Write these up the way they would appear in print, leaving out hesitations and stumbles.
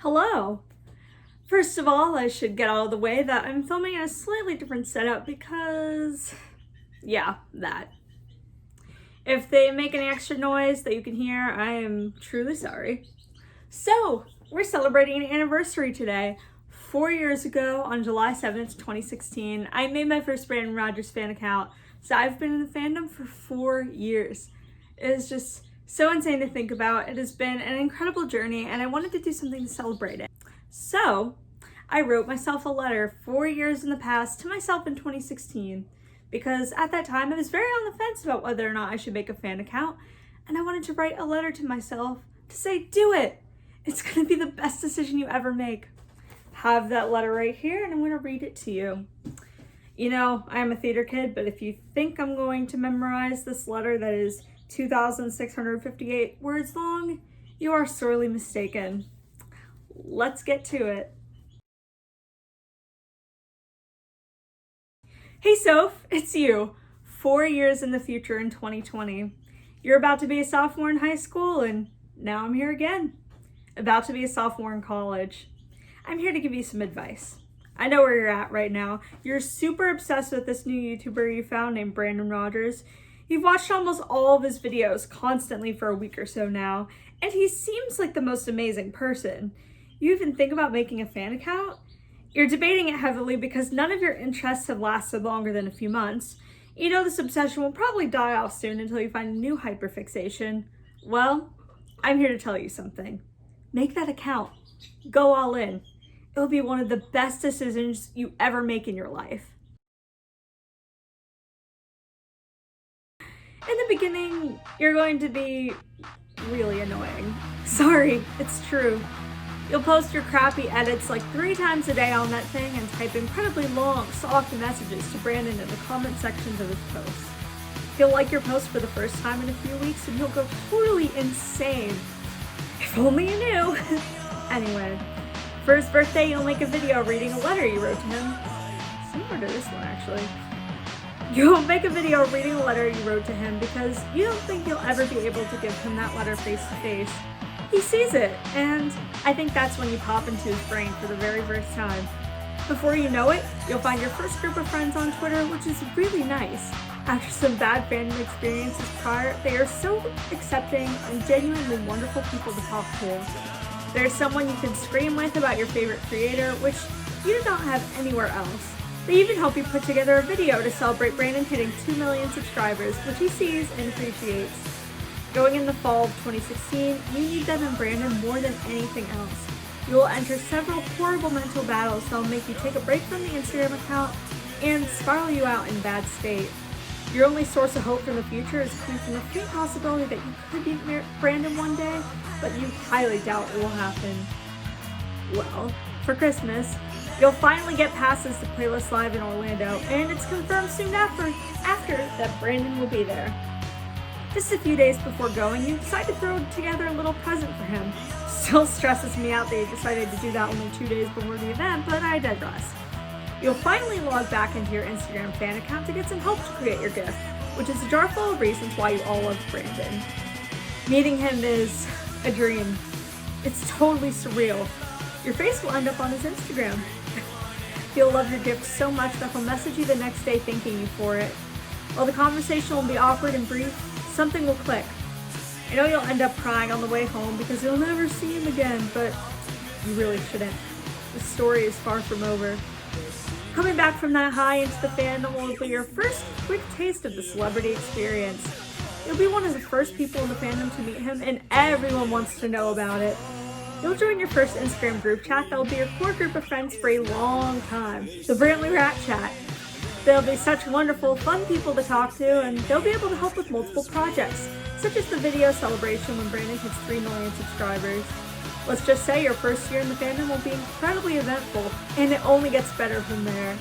Hello! First of all, I should get out of the way that I'm filming in a slightly different setup because, yeah, that. If they make any extra noise that you can hear, I am truly sorry. So, we're celebrating an anniversary today. 4 years ago, on July 7th, 2016, I made my first Brandon Rogers fan account, so I've been in the fandom for 4 years. It is just so insane to think about. It has been an incredible journey, and I wanted to do something to celebrate it. So, I wrote myself a letter 4 years in the past to myself in 2016, because at that time I was very on the fence about whether or not I should make a fan account, and I wanted to write a letter to myself to say, do it! It's gonna be the best decision you ever make. Have that letter right here, and I'm gonna read it to you. You know, I'm a theater kid, but if you think I'm going to memorize this letter that is 2,658 words long, you are sorely mistaken. Let's get to it. Hey Soph, it's you. 4 years in the future in 2020. You're about to be a sophomore in high school, and now I'm here again. About to be a sophomore in college. I'm here to give you some advice. I know where you're at right now. You're super obsessed with this new YouTuber you found named Brandon Rogers. You've watched almost all of his videos constantly for a week or so now, and he seems like the most amazing person. You even think about making a fan account? You're debating it heavily because none of your interests have lasted longer than a few months. You know this obsession will probably die off soon until you find a new hyperfixation. Well, I'm here to tell you something. Make that account. Go all in. It'll be one of the best decisions you ever make in your life. In the beginning, you're going to be really annoying. Sorry, it's true. You'll post your crappy edits like 3 times a day on that thing and type incredibly long, soft messages to Brandon in the comment sections of his posts. He'll like your post for the first time in a few weeks and he'll go totally insane. If only you knew. Anyway, for his birthday, you'll make a video reading a letter you wrote to him. Similar to this one, actually. You'll make a video reading a letter you wrote to him because you don't think you'll ever be able to give him that letter face to face. He sees it, and I think that's when you pop into his brain for the very first time. Before you know it, you'll find your first group of friends on Twitter, which is really nice. After some bad fandom experiences prior, they are so accepting and genuinely wonderful people to talk to. There's someone you can scream with about your favorite creator, which you do not have anywhere else. They even help you put together a video to celebrate Brandon hitting 2 million subscribers, which he sees and appreciates. Going in the fall of 2016, you need them in Brandon more than anything else. You will enter several horrible mental battles that will make you take a break from the Instagram account and spiral you out in bad state. Your only source of hope for the future is coming from the faint possibility that you could beat Brandon one day, but you highly doubt it will happen. Well, for Christmas, you'll finally get passes to Playlist Live in Orlando, and it's confirmed soon after that Brandon will be there. Just a few days before going, you decide to throw together a little present for him. Still stresses me out that you decided to do that only 2 days before the event, but I digress. You'll finally log back into your Instagram fan account to get some help to create your gift, which is a jar full of reasons why you all love Brandon. Meeting him is a dream. It's totally surreal. Your face will end up on his Instagram. He'll love your gift so much that he'll message you the next day thanking you for it. While the conversation will be awkward and brief, something will click. I know you'll end up crying on the way home because you'll never see him again, but you really shouldn't. The story is far from over. Coming back from that high into the fandom will be your first quick taste of the celebrity experience. You'll be one of the first people in the fandom to meet him, and everyone wants to know about it. You'll join your first Instagram group chat that will be your core group of friends for a long time, the Brantley Rat Chat. They'll be such wonderful, fun people to talk to, and they'll be able to help with multiple projects, such as the video celebration when Brandon hits 3 million subscribers. Let's just say your first year in the fandom will be incredibly eventful, and it only gets better from there.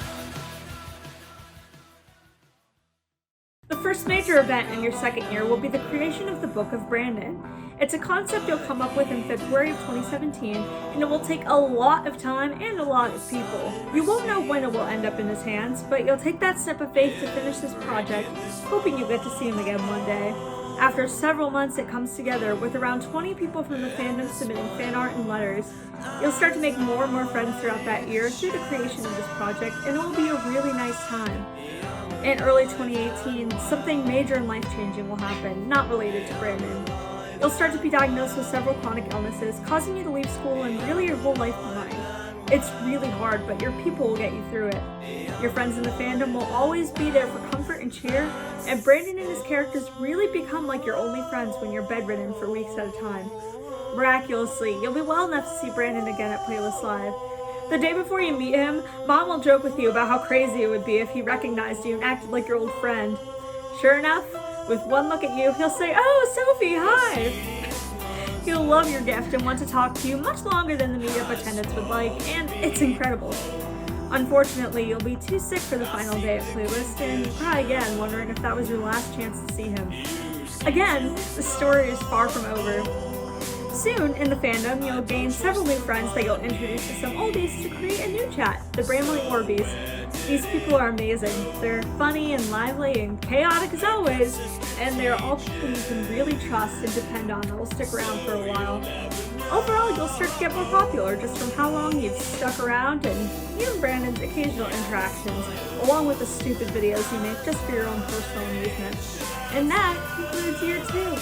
The first major event in your second year will be the creation of the Book of Brandon. It's a concept you'll come up with in February of 2017, and it will take a lot of time and a lot of people. You won't know when it will end up in his hands, but you'll take that step of faith to finish this project, hoping you get to see him again one day. After several months, it comes together with around 20 people from the fandom submitting fan art and letters. You'll start to make more and more friends throughout that year through the creation of this project, and it will be a really nice time. In early 2018, something major and life-changing will happen, not related to Brandon. You'll start to be diagnosed with several chronic illnesses, causing you to leave school and really your whole life behind. It's really hard, but your people will get you through it. Your friends in the fandom will always be there for comfort and cheer, and Brandon and his characters really become like your only friends when you're bedridden for weeks at a time. Miraculously, you'll be well enough to see Brandon again at Playlist Live. The day before you meet him, Mom will joke with you about how crazy it would be if he recognized you and acted like your old friend. Sure enough, with one look at you, he'll say, "Oh, Sophie, hi!" He'll love your gift and want to talk to you much longer than the meetup attendants would like, and it's incredible. Unfortunately, you'll be too sick for the final day at Playlist and cry again, wondering if that was your last chance to see him. Again, the story is far from over. Soon, in the fandom, you'll gain several new friends that you'll introduce to some oldies to create a new chat, the Bramley Orbeez. These people are amazing. They're funny and lively and chaotic as always, and they're all people you can really trust and depend on that will stick around for a while. Overall, you'll start to get more popular just from how long you've stuck around and even Brandon's occasional interactions, along with the stupid videos you make just for your own personal amusement. And that concludes year 2.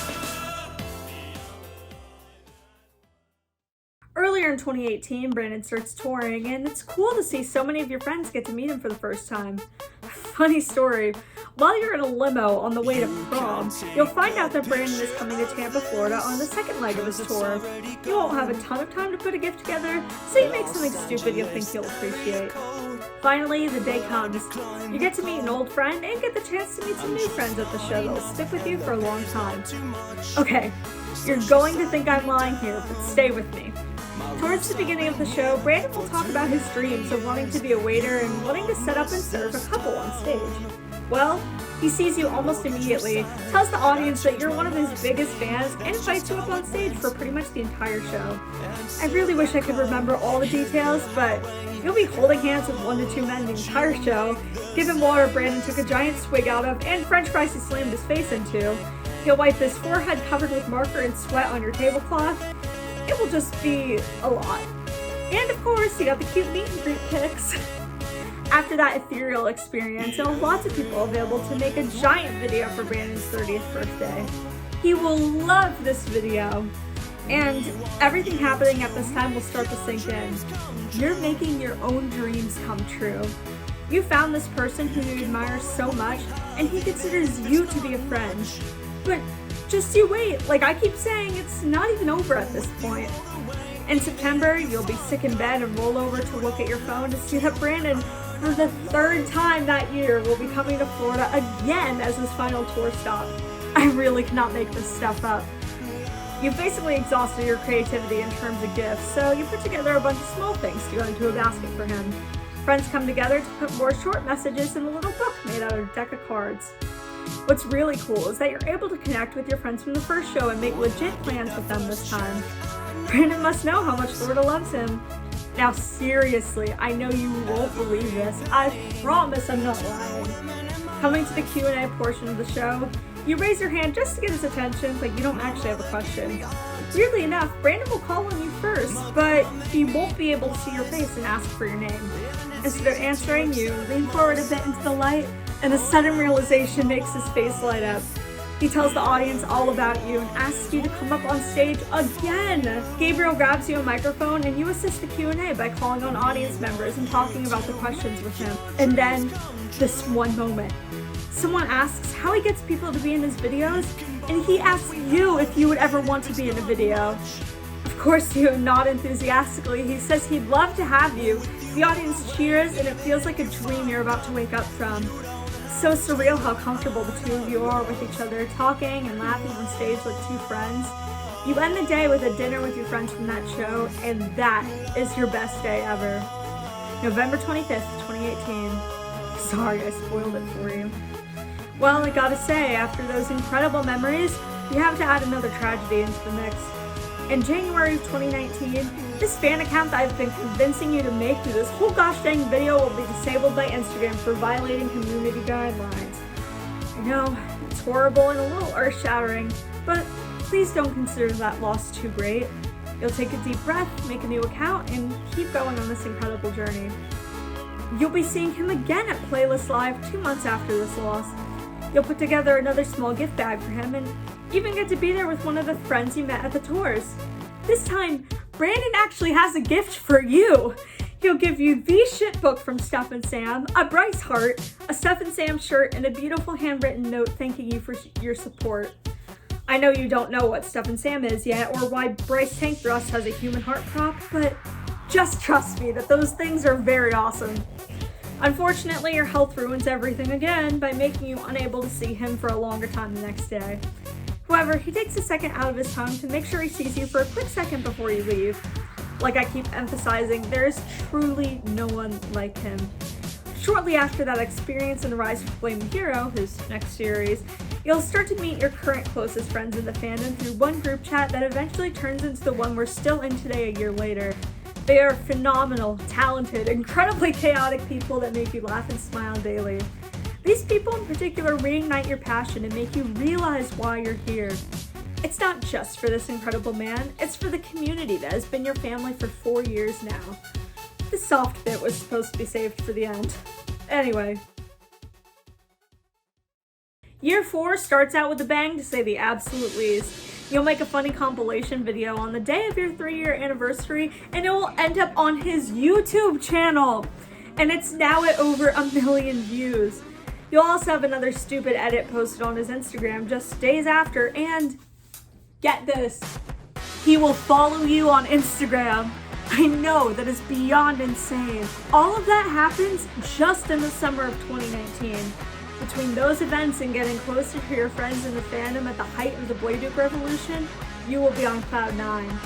Earlier in 2018, Brandon starts touring, and it's cool to see so many of your friends get to meet him for the first time. Funny story, while you're in a limo on the way to prom, you'll find out that Brandon is coming to Tampa, Florida on the second leg of his tour. You won't have a ton of time to put a gift together, so you make something stupid you'll think he'll appreciate. Finally, the day comes. You get to meet an old friend and get the chance to meet some new friends at the show that'll stick with you for a long time. Okay, you're going to think I'm lying here, but stay with me. Towards the beginning of the show, Brandon will talk about his dreams of wanting to be a waiter and wanting to set up and serve a couple on stage. Well, he sees you almost immediately, tells the audience that you're one of his biggest fans, and invites you up on stage for pretty much the entire show. I really wish I could remember all the details, but you'll be holding hands with 1 to 2 men the entire show, give him water Brandon took a giant swig out of, and french fries he slammed his face into. He'll wipe his forehead covered with marker and sweat on your tablecloth. It will just be a lot. And of course, you got the cute meet and greet pics. After that ethereal experience, you'll have lots of people available to make a giant video for Brandon's 30th birthday. He will love this video. And everything happening at this time will start to sink in. You're making your own dreams come true. You found this person who you admire so much, and he considers you to be a friend. But just you wait, like I keep saying, it's not even over at this point. In September, you'll be sick in bed and roll over to look at your phone to see that Brandon, for the 3rd time that year, will be coming to Florida again as his final tour stop. I really cannot make this stuff up. You've basically exhausted your creativity in terms of gifts, so you put together a bunch of small things to go into a basket for him. Friends come together to put more short messages in a little book made out of a deck of cards. What's really cool is that you're able to connect with your friends from the first show and make legit plans with them this time. Brandon must know how much Florida loves him. Now seriously, I know you won't believe this. I promise I'm not lying. Coming to the Q&A portion of the show, you raise your hand just to get his attention, but you don't actually have a question. Weirdly enough, Brandon will call on you first, but he won't be able to see your face and ask for your name. Instead of answering, you lean forward a bit into the light, and a sudden realization makes his face light up. He tells the audience all about you and asks you to come up on stage again. Gabriel grabs you a microphone and you assist the Q&A by calling on audience members and talking about the questions with him. And then, this one moment. Someone asks how he gets people to be in his videos, and he asks you if you would ever want to be in a video. Of course you nod enthusiastically. He says he'd love to have you. The audience cheers and it feels like a dream you're about to wake up from. So surreal how comfortable the two of you are with each other, talking and laughing on stage like 2 friends. You end the day with a dinner with your friends from that show, and that is your best day ever. November 25th, 2018. Sorry I spoiled it for you. Well, I gotta say, after those incredible memories, you have to add another tragedy into the mix. In January of 2019, this fan account that I've been convincing you to make through this whole gosh dang video will be disabled by Instagram for violating community guidelines. I know, it's horrible and a little earth-shattering, but please don't consider that loss too great. You'll take a deep breath, make a new account, and keep going on this incredible journey. You'll be seeing him again at Playlist Live 2 months after this loss. You'll put together another small gift bag for him and even get to be there with one of the friends you met at the tours. This time, Brandon actually has a gift for you. He'll give you the shit book from Steph and Sam, a Bryce heart, a Steph and Sam shirt, and a beautiful handwritten note thanking you for your support. I know you don't know what Steph and Sam is yet or why Bryce Tank Thrust has a human heart prop, but just trust me that those things are very awesome. Unfortunately, your health ruins everything again by making you unable to see him for a longer time the next day. However, he takes a second out of his tongue to make sure he sees you for a quick second before you leave. Like I keep emphasizing, there is truly no one like him. Shortly after that experience in The Rise of the Flaming Hero, his next series, you'll start to meet your current closest friends in the fandom through one group chat that eventually turns into the one we're still in today a year later. They are phenomenal, talented, incredibly chaotic people that make you laugh and smile daily. These people in particular reignite your passion and make you realize why you're here. It's not just for this incredible man, it's for the community that has been your family for 4 years now. The soft bit was supposed to be saved for the end. Anyway. Year 4 starts out with a bang, to say the absolute least. You'll make a funny compilation video on the day of your 3-year anniversary, and it will end up on his YouTube channel. And it's now at over 1 million views. You'll also have another stupid edit posted on his Instagram just days after, and get this, he will follow you on Instagram. I know, that is beyond insane. All of that happens just in the summer of 2019. Between those events and getting closer to your friends in the fandom at the height of the Boyduke revolution, you will be on cloud 9.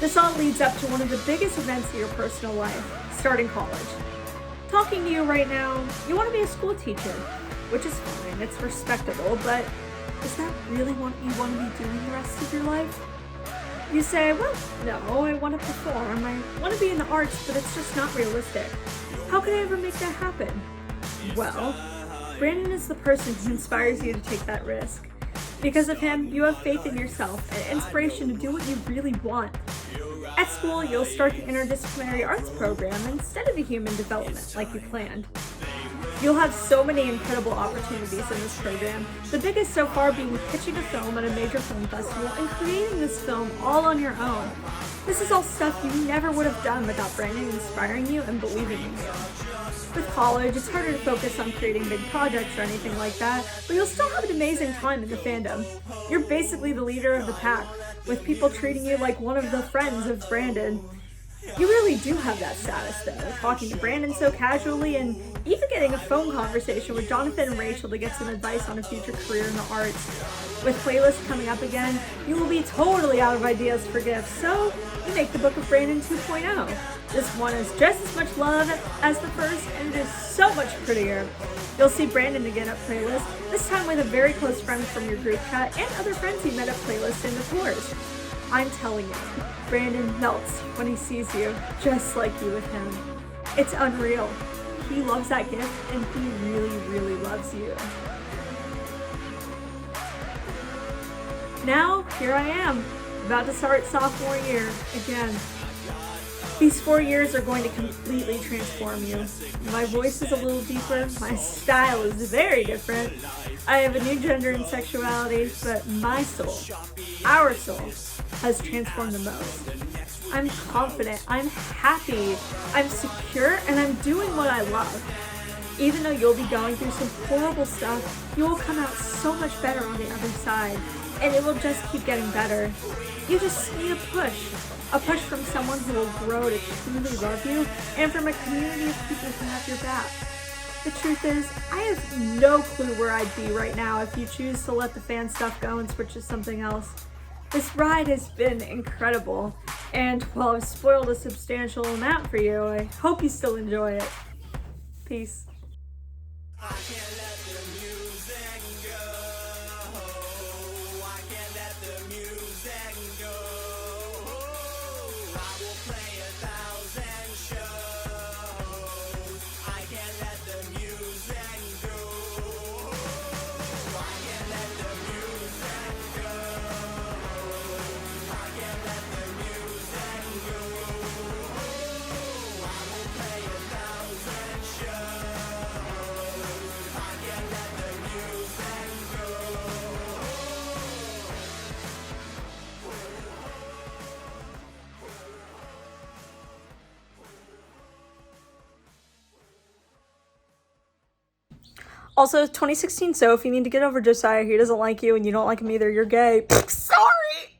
This all leads up to one of the biggest events of your personal life, starting college. Talking to you right now, you want to be a school teacher, which is fine, it's respectable, but is that really what you want to be doing the rest of your life? You say, well, no, I want to perform, I want to be in the arts, but it's just not realistic. How can I ever make that happen? Well, Brandon is the person who inspires you to take that risk. Because of him, you have faith in yourself and inspiration to do what you really want. At school, you'll start the interdisciplinary arts program instead of a human development like you planned. You'll have so many incredible opportunities in this program, the biggest so far being pitching a film at a major film festival and creating this film all on your own. This is all stuff you never would have done without Brandon inspiring you and believing in you. With college, it's harder to focus on creating big projects or anything like that, but you'll still have an amazing time in the fandom. You're basically the leader of the pack, with people treating you like one of the friends of Brandon. You really do have that status though, talking to Brandon so casually and even getting a phone conversation with Jonathan and Rachel to get some advice on a future career in the arts. With Playlist coming up again, you will be totally out of ideas for gifts, so you make the Book of Brandon 2.0. This one is just as much love as the first, and it is so much prettier. You'll see Brandon again at Playlist, this time with a very close friend from your group chat and other friends he met at Playlist in the tours. I'm telling you, Brandon melts when he sees you, just like you with him. It's unreal. He loves that gift, and he really, really loves you. Now, here I am, about to start sophomore year again. These 4 years are going to completely transform you. My voice is a little deeper, my style is very different. I have a new gender and sexuality, but my soul, our soul, has transformed the most. I'm confident, I'm happy, I'm secure, and I'm doing what I love. Even though you'll be going through some horrible stuff, you will come out so much better on the other side, and it will just keep getting better. You just need a push from someone who will grow to truly love you, and from a community of people who have your back. The truth is, I have no clue where I'd be right now if you choose to let the fan stuff go and switch to something else. This ride has been incredible, and while I've spoiled a substantial amount for you, I hope you still enjoy it. Peace. Also, 2016 Soph, you need to get over Josiah. He doesn't like you and you don't like him either. You're gay. Sorry!